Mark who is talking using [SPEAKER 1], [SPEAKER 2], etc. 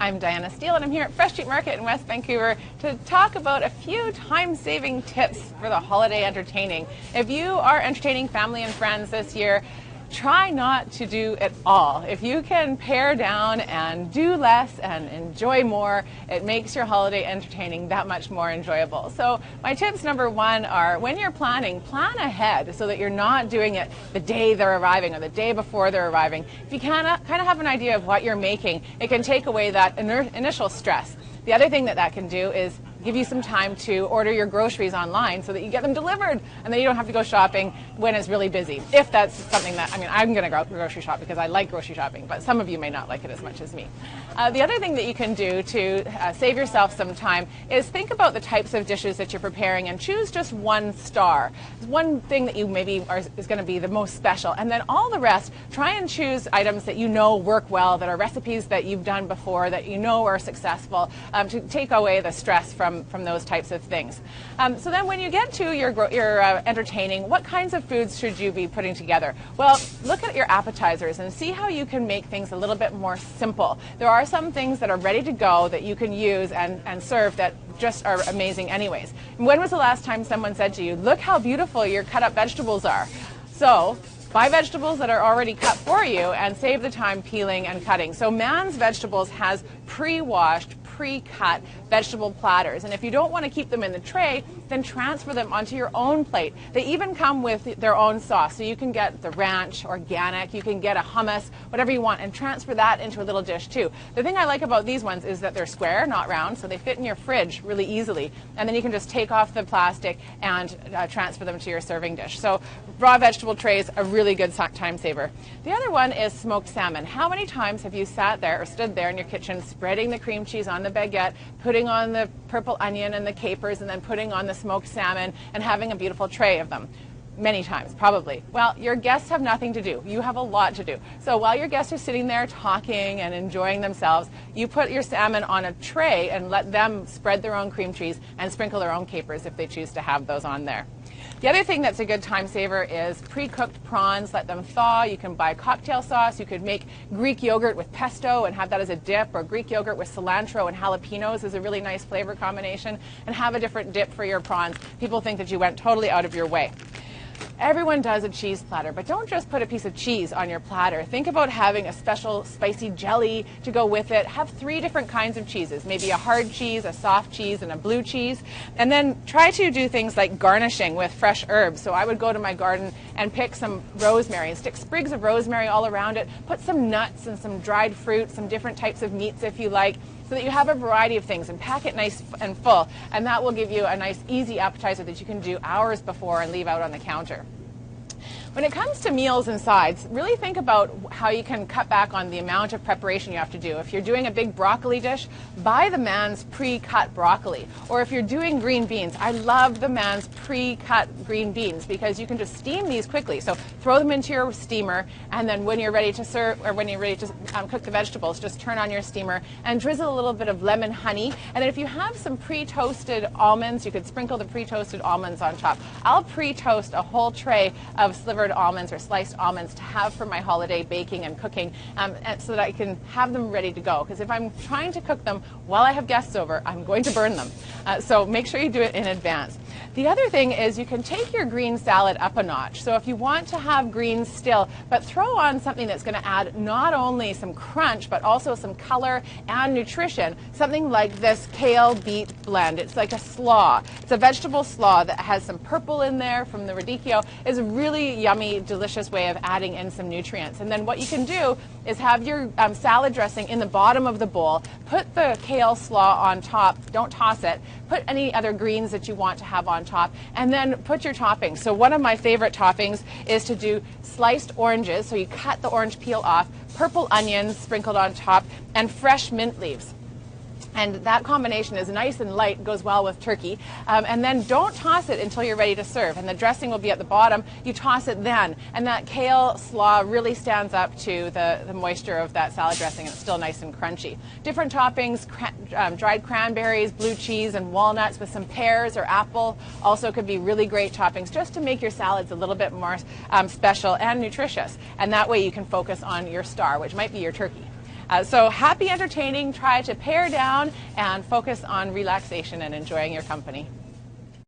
[SPEAKER 1] I'm Diana Steele, and I'm here at Fresh Street Market in West Vancouver to talk about a few time-saving tips for the holiday entertaining. If you are entertaining family and friends this year, try not to do it all. If you can pare down and do less and enjoy more, it makes your holiday entertaining that much more enjoyable. So my tips number one are, when you're planning, plan ahead so that you're not doing it the day they're arriving or the day before they're arriving. If you kind of have an idea of what you're making, it can take away that initial stress. The other thing that can do is give you some time to order your groceries online so that you get them delivered and then you don't have to go shopping when it's really busy. If that's something that, I'm going to go grocery shop because I like grocery shopping, but some of you may not like it as much as me. The other thing that you can do to save yourself some time is think about the types of dishes that you're preparing and choose just one star. One thing that you maybe is going to be the most special, and then all the rest, try and choose items that you know work well, that are recipes that you've done before, that you know are successful, to take away the stress from those types of things. So then when you get to your entertaining, what kinds of foods should you be putting together? Well, look at your appetizers and see how you can make things a little bit more simple. There are some things that are ready to go that you can use and serve that just are amazing anyways. When was the last time someone said to you, look how beautiful your cut up vegetables are? So buy vegetables that are already cut for you and save the time peeling and cutting. So Man's Vegetables has pre-washed, pre-cut vegetable platters, and if you don't want to keep them in the tray, then transfer them onto your own plate. They even come with their own sauce, so you can get the ranch, organic, you can get a hummus, whatever you want, and transfer that into a little dish too. The thing I like about these ones is that they're square, not round, so they fit in your fridge really easily, and then you can just take off the plastic and transfer them to your serving dish. So raw vegetable trays, a really good time saver. The other one is smoked salmon. How many times have you sat there or stood there in your kitchen spreading the cream cheese on the baguette, putting on the purple onion and the capers, and then putting on the smoked salmon and having a beautiful tray of them? Many times, probably. Well, your guests have nothing to do. You have a lot to do. So while your guests are sitting there talking and enjoying themselves, you put your salmon on a tray and let them spread their own cream cheese and sprinkle their own capers if they choose to have those on there. The other thing that's a good time saver is pre-cooked prawns. Let them thaw. You can buy cocktail sauce. You could make Greek yogurt with pesto and have that as a dip, or Greek yogurt with cilantro and jalapenos is a really nice flavor combination, and have a different dip for your prawns. People think that you went totally out of your way. Everyone does a cheese platter, but don't just put a piece of cheese on your platter. Think about having a special spicy jelly to go with it. Have 3 different kinds of cheeses, maybe a hard cheese, a soft cheese, and a blue cheese. And then try to do things like garnishing with fresh herbs. So I would go to my garden and pick some rosemary and stick sprigs of rosemary all around it. Put some nuts and some dried fruit, some different types of meats if you like, so that you have a variety of things, and pack it nice and full. And that will give you a nice easy appetizer that you can do hours before and leave out on the counter. When it comes to meals and sides, really think about how you can cut back on the amount of preparation you have to do. If you're doing a big broccoli dish, buy the Man's pre-cut broccoli. Or if you're doing green beans, I love the Man's pre-cut green beans because you can just steam these quickly. So throw them into your steamer, and then when you're ready to serve, or when you're ready to cook the vegetables, just turn on your steamer and drizzle a little bit of lemon honey. And then if you have some pre-toasted almonds, you could sprinkle the pre-toasted almonds on top. I'll pre-toast a whole tray of slivered almonds or sliced almonds to have for my holiday baking and cooking, and so that I can have them ready to go. Because if I'm trying to cook them while I have guests over, I'm going to burn them. So make sure you do it in advance. The other thing is you can take your green salad up a notch. So if you want to have greens still, but throw on something that's going to add not only some crunch, but also some color and nutrition, something like this kale beet blend. It's like a slaw. It's a vegetable slaw that has some purple in there from the radicchio. It's a really yummy, delicious way of adding in some nutrients. And then what you can do is have your salad dressing in the bottom of the bowl. Put the kale slaw on top. Don't toss it. Put any other greens that you want to have on top, and then put your toppings. So one of my favorite toppings is to do sliced oranges. So you cut the orange peel off, purple onions sprinkled on top, and fresh mint leaves. And that combination is nice and light, goes well with turkey. And then don't toss it until you're ready to serve. And the dressing will be at the bottom. You toss it then. And that kale slaw really stands up to the moisture of that salad dressing, and it's still nice and crunchy. Different toppings, dried cranberries, blue cheese, and walnuts with some pears or apple also could be really great toppings, just to make your salads a little bit more special and nutritious. And that way you can focus on your star, which might be your turkey. So happy entertaining, try to pare down and focus on relaxation and enjoying your company.